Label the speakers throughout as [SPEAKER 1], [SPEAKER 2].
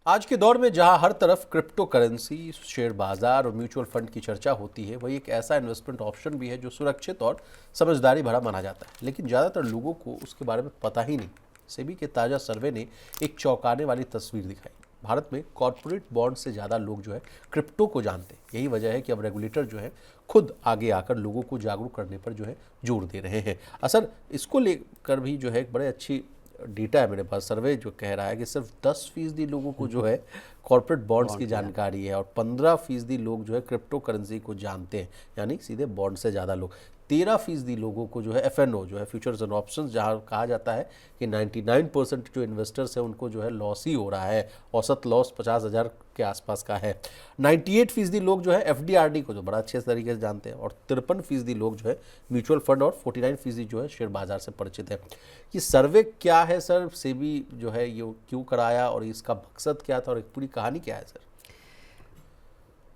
[SPEAKER 1] आज के दौर में जहां हर तरफ क्रिप्टो करेंसी, शेयर बाजार और म्यूचुअल फंड की चर्चा होती है, वही एक ऐसा इन्वेस्टमेंट ऑप्शन भी है जो सुरक्षित और समझदारी भरा माना जाता है, लेकिन ज़्यादातर लोगों को उसके बारे में पता ही नहीं। सेबी के ताज़ा सर्वे ने एक चौंकाने वाली तस्वीर दिखाई। भारत में कॉरपोरेट बॉन्ड से ज़्यादा लोग जो है क्रिप्टो को जानते हैं। यही वजह है कि अब रेगुलेटर जो है खुद आगे आकर लोगों को जागरूक करने पर जो है जोर दे रहे हैं। असर इसको लेकर भी जो है एक बड़े अच्छी डेटा है मेरे पास। सर्वे जो कह रहा है कि सिर्फ 10% लोगों को जो है कॉर्पोरेट बॉन्ड्स की जानकारी है और 15% लोग जो है क्रिप्टो करेंसी को जानते हैं, यानी सीधे बॉन्ड से ज़्यादा लोग। 13% लोगों को जो है एफएनओ जो है फ्यूचर्स एंड ऑप्शंस, जहाँ कहा जाता है कि 99% जो इन्वेस्टर्स हैं उनको जो है लॉस ही हो रहा है। औसत लॉस 50,000 के आसपास का है। 98% लोग जो है एफडीआरडी को जो बड़ा अच्छे तरीके से जानते हैं और 53% लोग जो है म्यूचुअल फंड और 49% जो है शेयर बाजार से परिचित है। ये सर्वे क्या है सर? सेबी जो है ये क्यों कराया और इसका मकसद क्या था और एक पूरी कहानी क्या है सर?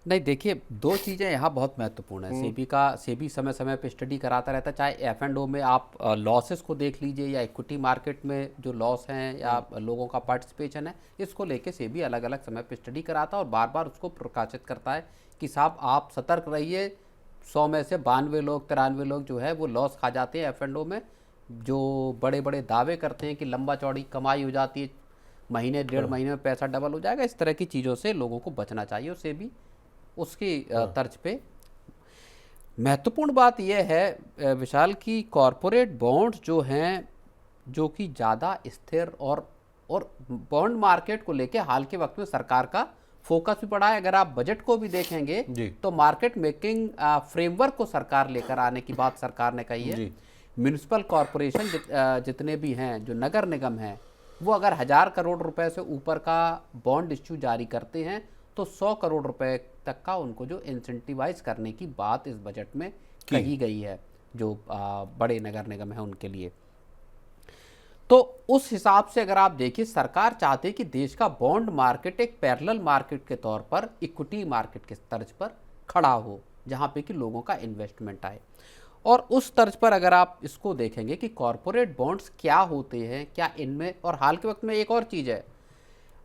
[SPEAKER 2] नहीं, देखिए, दो चीज़ें यहाँ बहुत महत्वपूर्ण है। सेबी समय समय पे स्टडी कराता रहता है, चाहे एफ एंड ओ में आप लॉसेस को देख लीजिए या इक्विटी मार्केट में जो लॉस हैं या लोगों का पार्टिसिपेशन है, इसको लेके सेबी अलग अलग समय पे स्टडी कराता है और बार बार उसको प्रकाशित करता है कि साहब आप सतर्क रहिए। 100 में से 92 लोग 93 लोग जो है वो लॉस खा जाते हैं एफ एंड ओ में, जो बड़े बड़े दावे करते हैं कि लंबा चौड़ी कमाई हो जाती है, महीने डेढ़ महीने में पैसा डबल हो जाएगा। इस तरह की चीज़ों से लोगों को बचना चाहिए और सेबी उसकी तर्ज पे। महत्वपूर्ण बात यह है विशाल की कॉरपोरेट बॉन्ड्स जो हैं, जो कि ज़्यादा स्थिर और बॉन्ड मार्केट को लेके हाल के वक्त में सरकार का फोकस भी बढ़ा है। अगर आप बजट को भी देखेंगे तो मार्केट मेकिंग फ्रेमवर्क को सरकार लेकर आने की बात सरकार ने कही है। म्यूनिसिपल कॉरपोरेशन जितने भी हैं, जो नगर निगम हैं, वो अगर 1000 करोड़ रुपए से ऊपर का बॉन्ड इश्यू जारी करते हैं तो 100 करोड़ रुपए तक का उनको जो इंसेंटिवाइज करने की बात इस बजट में कही गई है, जो बड़े नगर निगम है उनके लिए। तो उस हिसाब से अगर आप देखिए, सरकार चाहती है कि देश का बॉन्ड मार्केट एक पैरेलल मार्केट के तौर पर इक्विटी मार्केट के तर्ज पर खड़ा हो, जहां पे कि लोगों का इन्वेस्टमेंट आए। और उस तर्ज पर अगर आप इसको देखेंगे कि कॉरपोरेट बॉन्ड्स क्या होते हैं, क्या इनमें, और हाल के वक्त में एक और चीज़ है,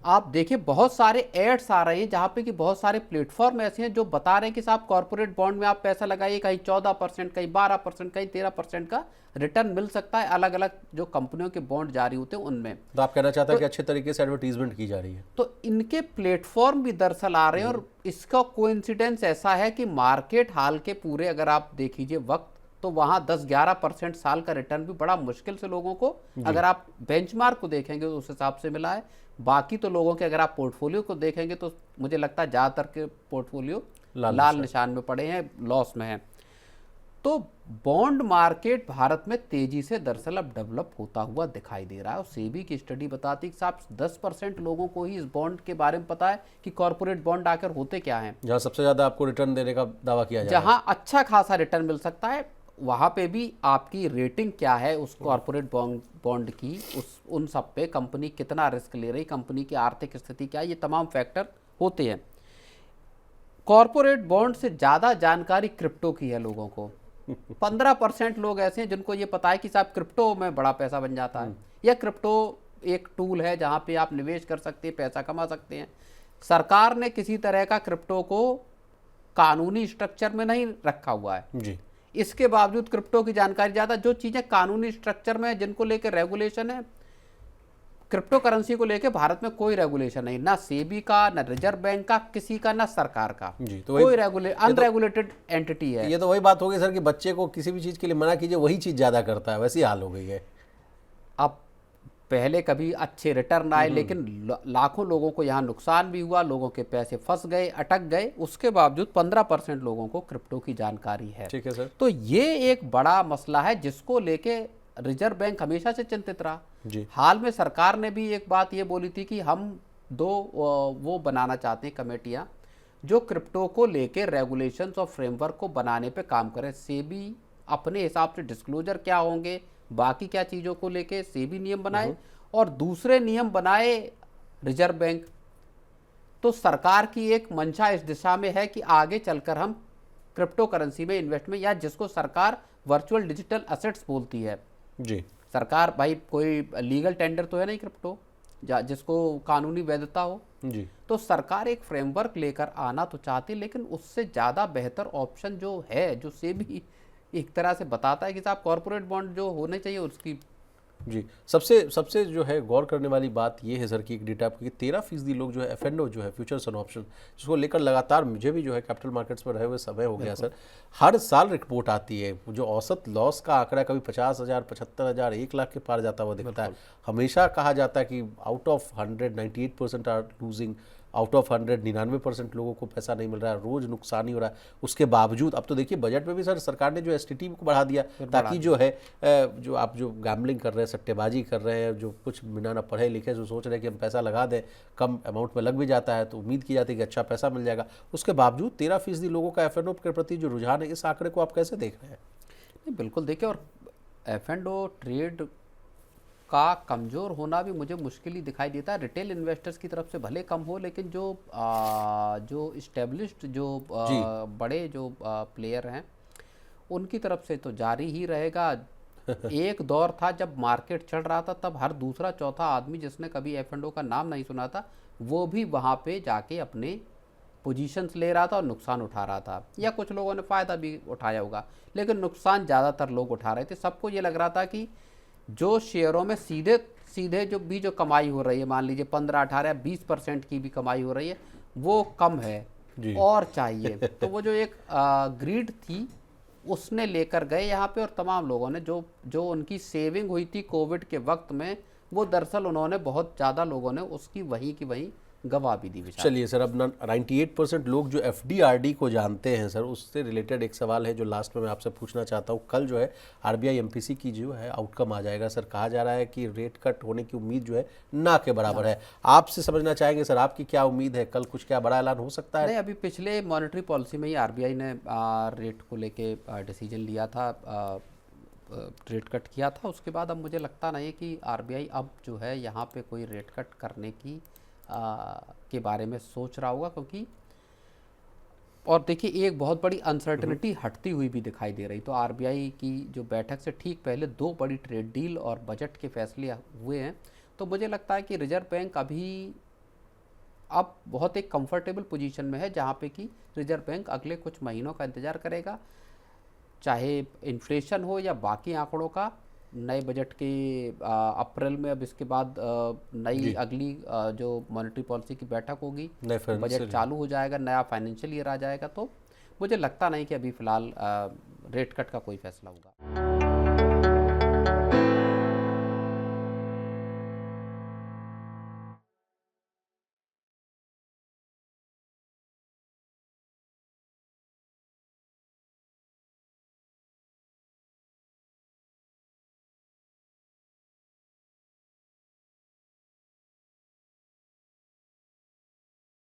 [SPEAKER 2] आप देखिए बहुत सारे एड्स आ रहे हैं जहाँ पे कि बहुत सारे प्लेटफॉर्म ऐसे हैं जो बता रहे हैं कि साहब कॉर्पोरेट बॉन्ड में आप पैसा लगाइए, कहीं 14%, कहीं 12%, कहीं 13% का रिटर्न मिल सकता है अलग अलग जो कंपनियों के बॉन्ड जारी होते हैं उनमें।
[SPEAKER 1] तो आप कहना चाहते हैं कि अच्छे तरीके से एडवर्टीजमेंट की जा रही है।
[SPEAKER 2] तो इनके प्लेटफॉर्म भी दरअसल आ रहे हैं और इसका कोइंसिडेंस ऐसा है कि मार्केट हाल के पूरे अगर आप देख लीजिए वक्त, तो वहाँ 10-11% साल का रिटर्न भी बड़ा मुश्किल से लोगों को, अगर आप बेंचमार्क को देखेंगे तो उस हिसाब से मिला है। बाकी तो लोगों के अगर आप पोर्टफोलियो को देखेंगे तो मुझे लगता है ज़्यादातर के पोर्टफोलियो लाल निशान में पड़े हैं, लॉस में हैं। तो बॉन्ड मार्केट भारत में तेजी से दरअसल अब डेवलप होता हुआ दिखाई दे रहा है और सेबी की स्टडी बताती है कि साहब 10% लोगों को ही इस बॉन्ड के बारे में पता है कि कॉर्पोरेट बॉन्ड आकर होते क्या हैं।
[SPEAKER 1] जहाँ सबसे ज़्यादा आपको रिटर्न देने का दावा किया जाए,
[SPEAKER 2] जहाँ अच्छा खासा रिटर्न मिल सकता है, वहाँ पे भी आपकी रेटिंग क्या है उस कॉर्पोरेट बॉन्ड की, उन सब पे कंपनी कितना रिस्क ले रही, कंपनी की आर्थिक स्थिति क्या है, ये तमाम फैक्टर होते हैं। कॉर्पोरेट बॉन्ड से ज़्यादा जानकारी क्रिप्टो की है लोगों को। 15% लोग ऐसे हैं जिनको ये पता है कि साहब क्रिप्टो में बड़ा पैसा बन जाता है, या क्रिप्टो एक टूल है जहाँ पे आप निवेश कर सकते हैं, पैसा कमा सकते हैं। सरकार ने किसी तरह का क्रिप्टो को कानूनी स्ट्रक्चर में नहीं रखा हुआ है
[SPEAKER 1] जी।
[SPEAKER 2] इसके बावजूद क्रिप्टो की जानकारी ज़्यादा, जो चीज़ें कानूनी स्ट्रक्चर में जिनको लेकर रेगुलेशन है, क्रिप्टो करेंसी को लेकर भारत में कोई रेगुलेशन नहीं, ना सेबी का, ना रिजर्व बैंक का, किसी का, ना सरकार का।
[SPEAKER 1] जी, तो
[SPEAKER 2] कोई अनरेगुलेटेड एंटिटी है।
[SPEAKER 1] ये तो वही बात हो गई सर कि बच्चे को किसी भी चीज़ के लिए मना कीजिए वही चीज़ ज़्यादा करता है, वैसी हाल हो गई है।
[SPEAKER 2] अब पहले कभी अच्छे रिटर्न आए, लेकिन लाखों लोगों को यहाँ नुकसान भी हुआ, लोगों के पैसे फंस गए, अटक गए। उसके बावजूद 15% लोगों को क्रिप्टो की जानकारी है।
[SPEAKER 1] ठीक है सर।
[SPEAKER 2] तो ये एक बड़ा मसला है जिसको लेके रिजर्व बैंक हमेशा से चिंतित रहा
[SPEAKER 1] जी।
[SPEAKER 2] हाल में सरकार ने भी एक बात ये बोली थी कि हम वो बनाना चाहते हैं कमेटियां जो क्रिप्टो को लेके रेगुलेशंस और फ्रेमवर्क को बनाने पे काम करें। सेबी अपने हिसाब से डिस्क्लोजर क्या होंगे, बाकी क्या चीज़ों को लेके सेबी नियम बनाए और दूसरे नियम बनाए रिजर्व बैंक। तो सरकार की एक मंशा इस दिशा में है कि आगे चलकर हम क्रिप्टो करेंसी में इन्वेस्टमेंट, या जिसको सरकार वर्चुअल डिजिटल असेट्स बोलती है
[SPEAKER 1] जी।
[SPEAKER 2] सरकार, भाई कोई लीगल टेंडर तो है नहीं क्रिप्टो जिसको कानूनी वैधता हो,
[SPEAKER 1] जी।
[SPEAKER 2] तो सरकार एक फ्रेमवर्क लेकर आना तो चाहती है, लेकिन उससे ज़्यादा बेहतर ऑप्शन जो है, जो सेबी एक तरह से बताता है कि साहब कॉर्पोरेट बॉन्ड जो होने चाहिए उसकी।
[SPEAKER 1] जी, सबसे सबसे जो है गौर करने वाली बात ये है सर कि एक डेटा कि 13% लोग जो है एफ&ओ जो है फ्यूचर्स एंड ऑप्शन, जिसको लेकर लगातार मुझे भी जो है कैपिटल मार्केट्स में रहे हुए समय हो गया सर। हर साल रिपोर्ट आती है, जो औसत लॉस का आंकड़ा कभी 50,000, 75,000, 1 लाख के पार जाता हुआ दिखता है। हमेशा कहा जाता है कि out of 100 98% are losing, out of 100 99% लोगों को पैसा नहीं मिल रहा है, रोज नुकसान ही हो रहा है। उसके बावजूद अब तो देखिए बजट में भी सर सरकार ने जो एसटीटी को बढ़ा दिया, ताकि जो है जो आप जो गैम्बलिंग कर रहे हैं, सट्टेबाजी कर रहे हैं, जो कुछ बिना ना पढ़े लिखे जो सोच रहे हैं कि हम पैसा लगा दें, कम अमाउंट में लग भी जाता है तो उम्मीद की जाती है कि अच्छा पैसा मिल जाएगा। उसके बावजूद 13% लोगों का एफ&ओ के प्रति जो रुझान है, इस आंकड़े को आप कैसे देख रहे हैं?
[SPEAKER 2] नहीं, बिल्कुल देखिए, और एफ&ओ ट्रेड का कमज़ोर होना भी मुझे मुश्किल ही दिखाई देता है। रिटेल इन्वेस्टर्स की तरफ से भले कम हो, लेकिन जो इस्टेब्लिश्ड जो
[SPEAKER 1] जी।
[SPEAKER 2] बड़े जो प्लेयर हैं उनकी तरफ से तो जारी ही रहेगा। एक दौर था जब मार्केट चढ़ रहा था, तब हर दूसरा चौथा आदमी जिसने कभी एफ&ओ का नाम नहीं सुना था, वो भी वहाँ पे जाके अपने पोजीशंस ले रहा था और नुकसान उठा रहा था, या कुछ लोगों ने फ़ायदा भी उठाया होगा, लेकिन नुकसान ज़्यादातर लोग उठा रहे थे। सबको ये लग रहा था कि जो शेयरों में सीधे सीधे जो कमाई हो रही है, मान लीजिए 15, 18, 20% की भी कमाई हो रही है, वो कम है
[SPEAKER 1] जी।
[SPEAKER 2] और चाहिए। तो वो जो एक ग्रीड थी उसने लेकर गए यहाँ पे, और तमाम लोगों ने जो जो उनकी सेविंग हुई थी कोविड के वक्त में, वो दरअसल उन्होंने बहुत ज़्यादा लोगों ने उसकी वहीं की वहीं गवा भी दी बेचारे।
[SPEAKER 1] चलिए सर, अब 98% लोग जो एफडीआरडी को जानते हैं सर, उससे रिलेटेड एक सवाल है जो लास्ट में मैं आपसे पूछना चाहता हूँ। कल जो है आरबीआई एमपीसी की जो है आउटकम आ जाएगा सर, कहा जा रहा है कि रेट कट होने की उम्मीद जो है ना के बराबर है। आपसे समझना चाहेंगे सर, आपकी क्या उम्मीद है, कल कुछ क्या बड़ा ऐलान हो सकता है?
[SPEAKER 2] नहीं, अभी पिछले मॉनेटरी पॉलिसी में ही आरबीआई ने रेट को लेके डिसीजन लिया था, रेट कट किया था। उसके बाद अब मुझे लगता नहीं कि आरबीआई अब जो है यहाँ पे कोई रेट कट करने की के बारे में सोच रहा होगा, क्योंकि और देखिए एक बहुत बड़ी अनसर्टेनिटी हटती हुई भी दिखाई दे रही। तो आरबीआई की जो बैठक से ठीक पहले दो बड़ी ट्रेड डील और बजट के फैसले हुए हैं, तो मुझे लगता है कि रिजर्व बैंक अभी अब बहुत एक कंफर्टेबल पोजीशन में है, जहाँ पे कि रिजर्व बैंक अगले कुछ महीनों का इंतज़ार करेगा, चाहे इन्फ्लेशन हो या बाकी आंकड़ों का। नए बजट के अप्रैल में, अब इसके बाद नई
[SPEAKER 1] जी।
[SPEAKER 2] अगली जो मॉनेटरी पॉलिसी की बैठक होगी,
[SPEAKER 1] नए फाइनेंशियल
[SPEAKER 2] बजट चालू हो जाएगा, नया फाइनेंशियल ईयर आ जाएगा, तो मुझे लगता नहीं कि अभी फ़िलहाल रेट कट का कोई फैसला होगा।